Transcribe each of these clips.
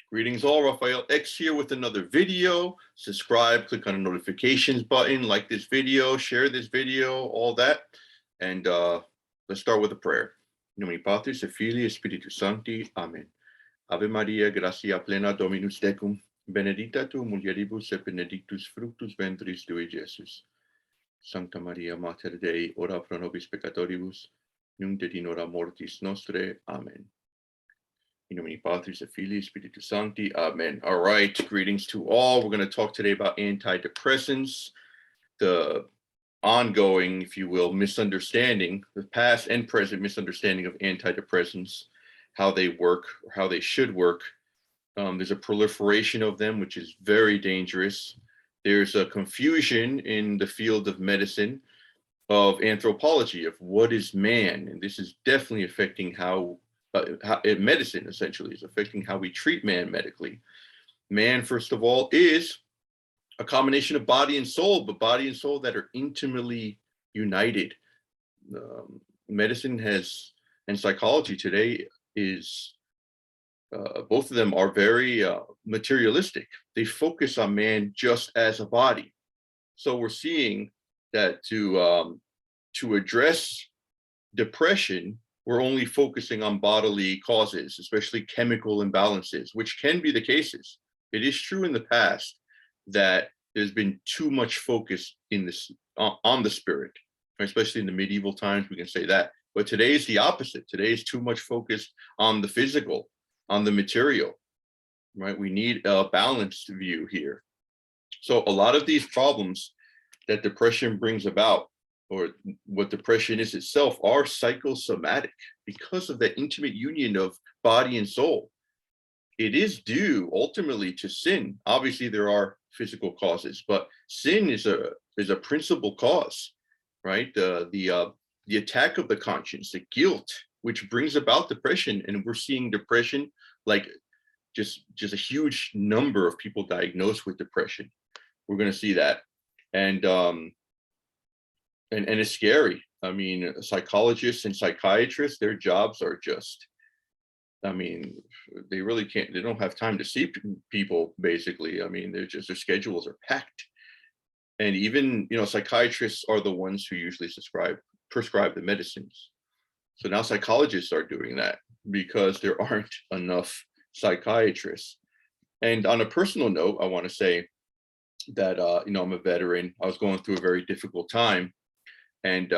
Greetings all, Raphael X here with another video. Subscribe, click on the notifications button, like this video, share this video, all that. And let's start with a prayer. In nomine Patris et Filii et Spiritus Sancti. Amen. Ave Maria, gratia plena Dominus tecum, benedicta tu mulieribus et benedictus fructus ventris tui, Jesus. Sancta Maria, Mater Dei, ora pro nobis peccatoribus, nunc et in hora mortis nostrae. Amen. In nomine Patris et Filii Spiritus Sancti. Amen. All right. Greetings to all. We're going to talk today about antidepressants, the ongoing, if you will, misunderstanding, the past and present misunderstanding of antidepressants, how they work, or how they should work. There's a proliferation of them, which is very dangerous. There's a confusion in the field of medicine, of anthropology, of what is man. And this is definitely affecting how medicine essentially is affecting how we treat man medically. Man, first of all, is a combination of body and soul, but body and soul that are intimately united. Medicine has, and psychology today is, both of them are very materialistic. They focus on man just as a body. So we're seeing that to address depression, we're only focusing on bodily causes, especially chemical imbalances, which can be the cases. It is true in the past that there's been too much focus in this on the spirit, especially in the medieval times, we can say that. But today is the opposite. Today is too much focus on the physical, on the material, right? We need a balanced view here. So a lot of these problems that depression brings about, or what depression is itself, are psychosomatic because of that intimate union of body and soul. It is due ultimately to sin. Obviously, there are physical causes, but sin is a principal cause, right? The attack of the conscience, the guilt, which brings about depression, and we're seeing depression like just a huge number of people diagnosed with depression. We're going to see that, and it's scary. I mean, psychologists and psychiatrists, their jobs are just, I mean, they really can't, they don't have time to see people, basically. I mean, their schedules are packed. And even, psychiatrists are the ones who usually prescribe the medicines. So now psychologists are doing that because there aren't enough psychiatrists. And on a personal note, I want to say that, I'm a veteran. I was going through a very difficult time. And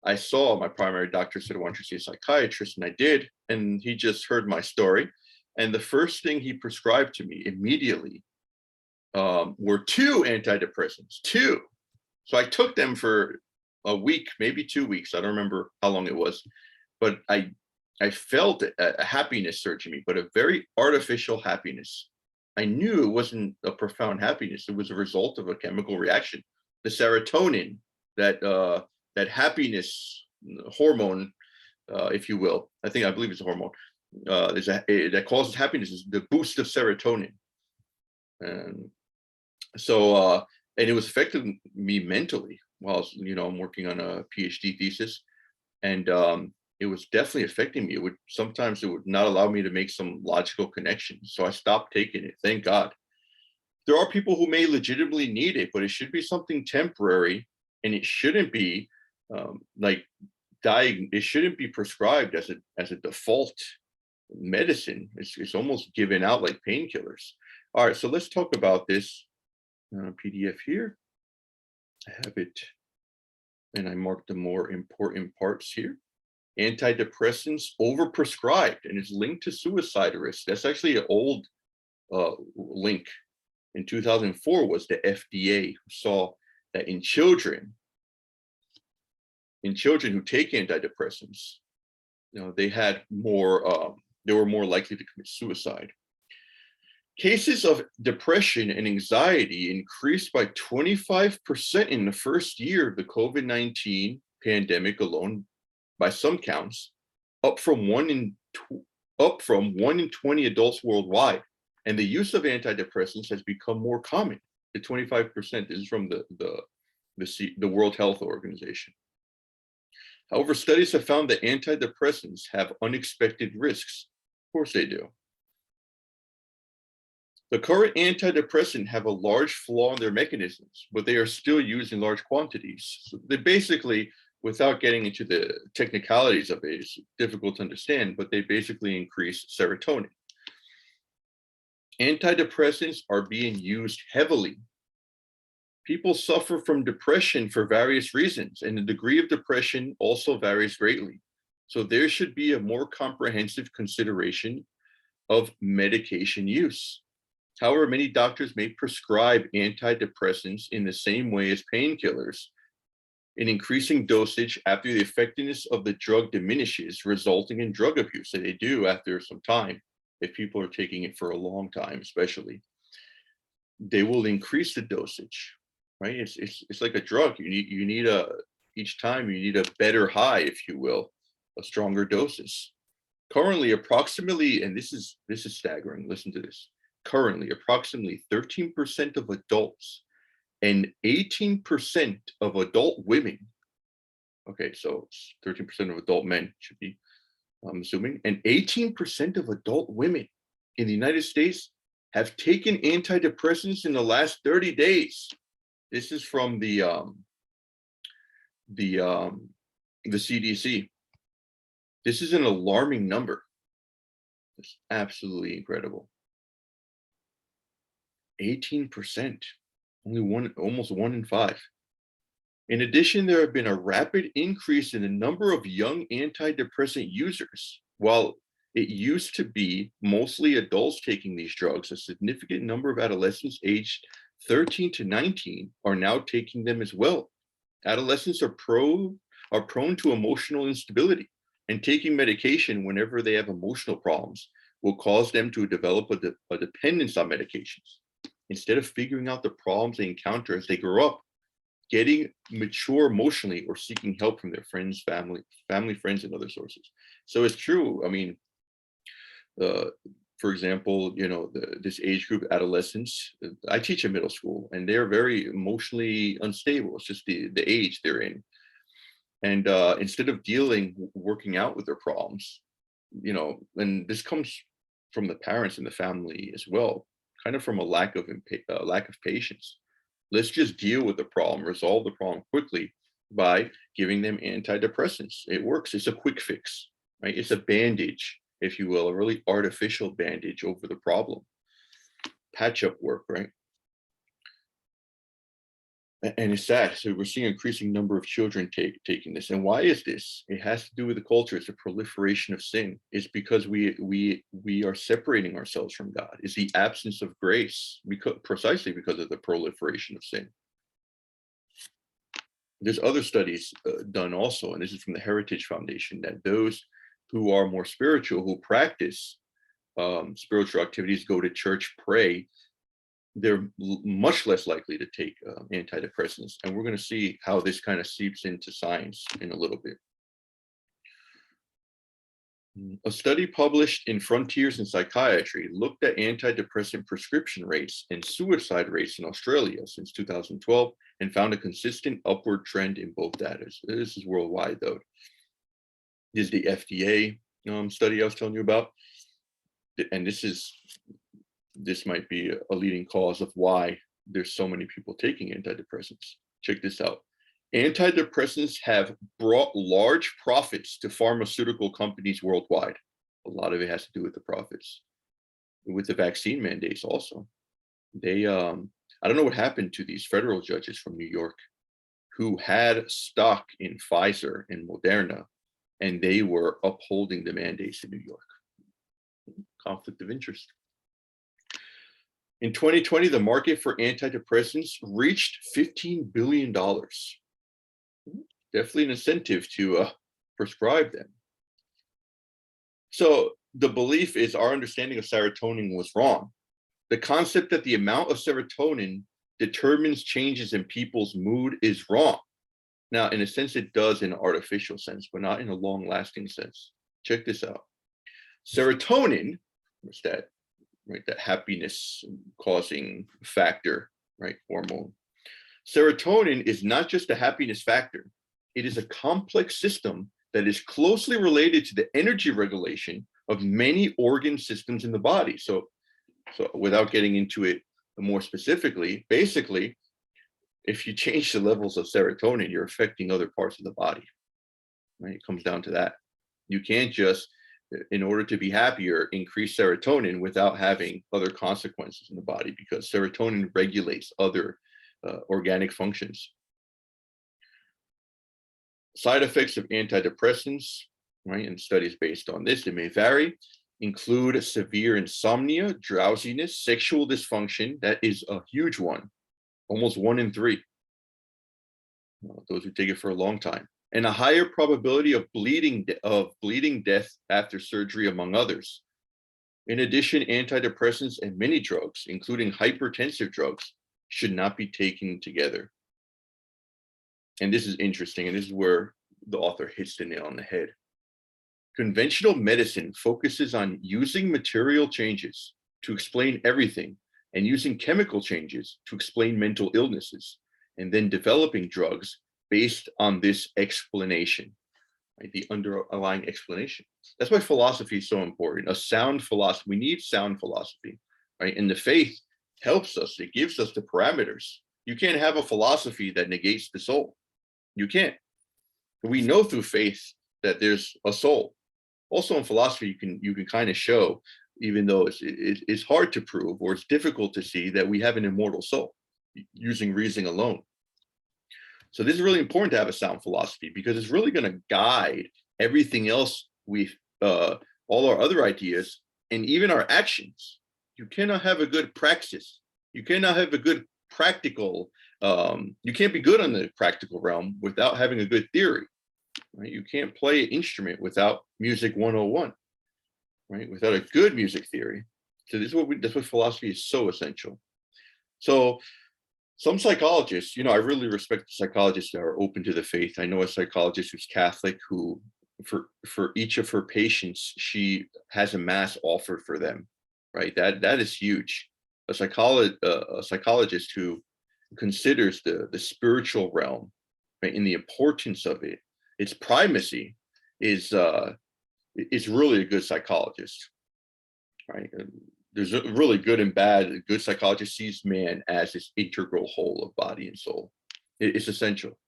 I saw my primary doctor said, "Why don't you see a psychiatrist?" And I did. And he just heard my story. And the first thing he prescribed to me immediately were 2 antidepressants, 2. So I took them for a week, maybe 2 weeks. I don't remember how long it was. But I felt a happiness surge in me, but a very artificial happiness. I knew it wasn't a profound happiness. It was a result of a chemical reaction. The serotonin, that happiness hormone, if you will, I believe it's a hormone, that causes happiness, is the boost of serotonin. And so, and it was affecting me mentally while, I'm working on a PhD thesis, and it was definitely affecting me. Sometimes it would not allow me to make some logical connections. So I stopped taking it. Thank God. There are people who may legitimately need it, but it should be something temporary. And it shouldn't be it shouldn't be prescribed as a default medicine. It's almost given out like painkillers. All right, so let's talk about this PDF here. I have it, and I marked the more important parts here. Antidepressants overprescribed, and it's linked to suicide risk. That's actually an old link. In 2004 was the FDA who saw that in children who take antidepressants, they had more, they were more likely to commit suicide. Cases of depression and anxiety increased by 25% in the first year of the COVID-19 pandemic alone, by some counts, up from 1 in 20 adults worldwide. And the use of antidepressants has become more common. The 25%, this is from the World Health Organization. However, studies have found that antidepressants have unexpected risks. Of course they do. The current antidepressant have a large flaw in their mechanisms, but they are still used in large quantities. So they basically, without getting into the technicalities of it, it's difficult to understand, but they basically increase serotonin. Antidepressants are being used heavily. People suffer from depression for various reasons, and the degree of depression also varies greatly. So there should be a more comprehensive consideration of medication use. However, many doctors may prescribe antidepressants in the same way as painkillers, in increasing dosage after the effectiveness of the drug diminishes, resulting in drug abuse. So they do after some time, if people are taking it for a long time, especially. They will increase the dosage, right? It's like a drug. You need a each time you need a better high, if you will, a stronger doses. Currently, approximately, and this is staggering. Listen to this. Currently, approximately 13% of adults and 18% of adult women. Okay, so 13% of adult men should be, I'm assuming, and 18% of adult women in the United States have taken antidepressants in the last 30 days. This is from the CDC. This is an alarming number. It's absolutely incredible. 18%, almost 1 in 5. In addition, there have been a rapid increase in the number of young antidepressant users. While it used to be mostly adults taking these drugs, a significant number of adolescents aged 13 to 19 are now taking them as well. Adolescents are prone to emotional instability, and taking medication whenever they have emotional problems will cause them to develop a dependence on medications. Instead of figuring out the problems they encounter as they grow up, getting mature emotionally, or seeking help from their friends, family, friends, and other sources. So it's true. I mean, for example, this age group, adolescents, I teach in middle school, and they're very emotionally unstable. It's just the age they're in. And instead of working out with their problems, and this comes from the parents and the family as well, kind of from a lack of patience. Let's just deal with the problem, resolve the problem quickly by giving them antidepressants. It works. It's a quick fix, right? It's a bandage, if you will, a really artificial bandage over the problem. Patch up work, right? And it's sad. So we're seeing an increasing number of children taking this. And why is this? It has to do with the culture. It's a proliferation of sin. It's because we are separating ourselves from God. It's the absence of grace, precisely because of the proliferation of sin. There's other studies done also, and this is from the Heritage Foundation, that those who are more spiritual, who practice spiritual activities, go to church, pray, they're much less likely to take antidepressants. And we're going to see how this kind of seeps into science in a little bit. A study published in Frontiers in Psychiatry looked at antidepressant prescription rates and suicide rates in Australia since 2012 and found a consistent upward trend in both data. This is worldwide, though. This is the FDA study I was telling you about. And this might be a leading cause of why there's so many people taking antidepressants. Check this out. Antidepressants have brought large profits to pharmaceutical companies worldwide. A lot of it has to do with the profits. With the vaccine mandates also. I don't know what happened to these federal judges from New York who had stock in Pfizer and Moderna, and they were upholding the mandates in New York. Conflict of interest. In 2020, the market for antidepressants reached $15 billion. Definitely an incentive to prescribe them. So the belief is our understanding of serotonin was wrong. The concept that the amount of serotonin determines changes in people's mood is wrong. Now, in a sense, it does in an artificial sense, but not in a long-lasting sense. Check this out. Serotonin, what's that? Right, that happiness causing factor, right, hormone. Serotonin is not just a happiness factor. It is a complex system that is closely related to the energy regulation of many organ systems in the body. So So without getting into it more specifically, basically, if you change the levels of serotonin, you're affecting other parts of the body, right? It comes down to that. You can't just, in order to be happier, increase serotonin without having other consequences in the body, because serotonin regulates other organic functions. Side effects of antidepressants, right, and studies based on this, it may vary, include severe insomnia, drowsiness, sexual dysfunction. That is a huge one, almost 1 in 3. Those who take it for a long time, and a higher probability of bleeding death after surgery, among others. In addition, antidepressants and many drugs, including hypertensive drugs, should not be taken together. And this is interesting, and this is where the author hits the nail on the head. Conventional medicine focuses on using material changes to explain everything and using chemical changes to explain mental illnesses, and then developing drugs based on this explanation, right? The underlying explanation. That's why philosophy is so important. A sound philosophy. We need sound philosophy, right? And the faith helps us. It gives us the parameters. You can't have a philosophy that negates the soul. You can't. We know through faith that there's a soul. Also in philosophy, you can kind of show, even though it's hard to prove or it's difficult to see, that we have an immortal soul using reasoning alone. So this is really important to have a sound philosophy, because it's really going to guide everything else all our other ideas and even our actions. You cannot have a good praxis. You cannot have a good practical, you can't be good on the practical realm without having a good theory, right? You can't play an instrument without music 101, right? Without a good music theory. So this is that's what philosophy is so essential. So some psychologists, I really respect the psychologists that are open to the faith. I know a psychologist who's Catholic who, for each of her patients, she has a mass offered for them, right? That is huge. A psychologist who considers the spiritual realm, right, and the importance of it, its primacy, is really a good psychologist, right? There's a really good and bad. A good psychologist sees man as this integral whole of body and soul. It's essential.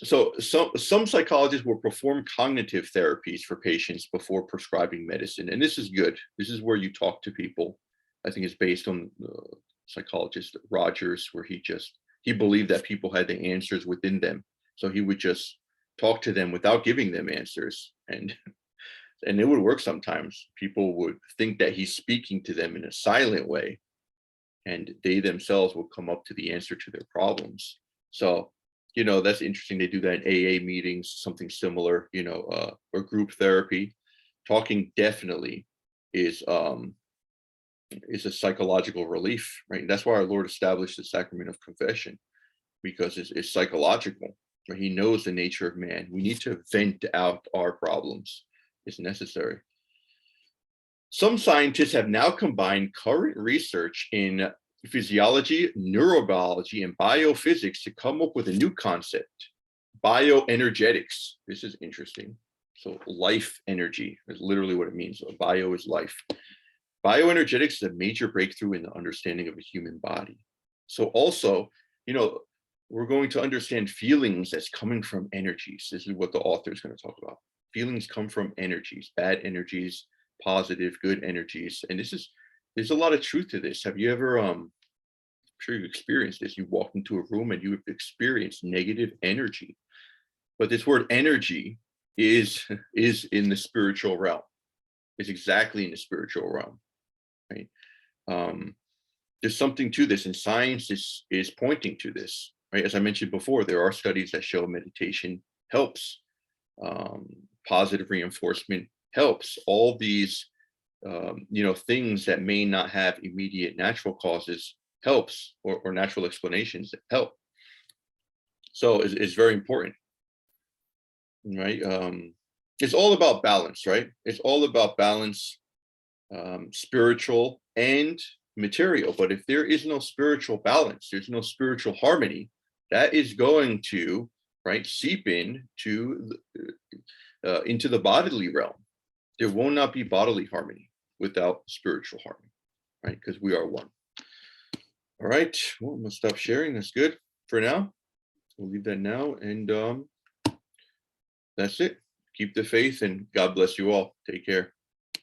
So some psychologists will perform cognitive therapies for patients before prescribing medicine, and this is good. This is where you talk to people. I think it's based on psychologist Rogers, where he believed that people had the answers within them, so he would just talk to them without giving them answers, and it would work sometimes. People would think that he's speaking to them in a silent way, and they themselves will come up to the answer to their problems. So, that's interesting. They do that in AA meetings, something similar, or group therapy. Talking definitely is a psychological relief, right? That's why our Lord established the sacrament of confession, because it's psychological. Right? He knows the nature of man. We need to vent out our problems. Is necessary. Some scientists have now combined current research in physiology, neurobiology, and biophysics to come up with a new concept, bioenergetics. This is interesting. So life energy is literally what it means. So bio is life. Bioenergetics is a major breakthrough in the understanding of the human body. So also, we're going to understand feelings as coming from energies. This is what the author is going to talk about. Feelings come from energies, bad energies, positive, good energies. And there's a lot of truth to this. Have you ever, I'm sure you've experienced this. You walked into a room and you have experienced negative energy. But this word energy is in the spiritual realm. It's exactly in the spiritual realm, right? There's something to this, and science is pointing to this, right? As I mentioned before, there are studies that show meditation helps. Positive reinforcement helps. All these things that may not have immediate natural causes helps, or natural explanations that help. So it's very important, right? It's all about balance, right? It's all about balance, spiritual and material. But if there is no spiritual balance, there's no spiritual harmony, that is going to, right, seep into the bodily realm. There will not be bodily harmony without spiritual harmony, right? Because we are one. All right. Well, I'm gonna stop sharing. That's good for now. We'll leave that now, and that's it. Keep the faith, and God bless you all. Take care.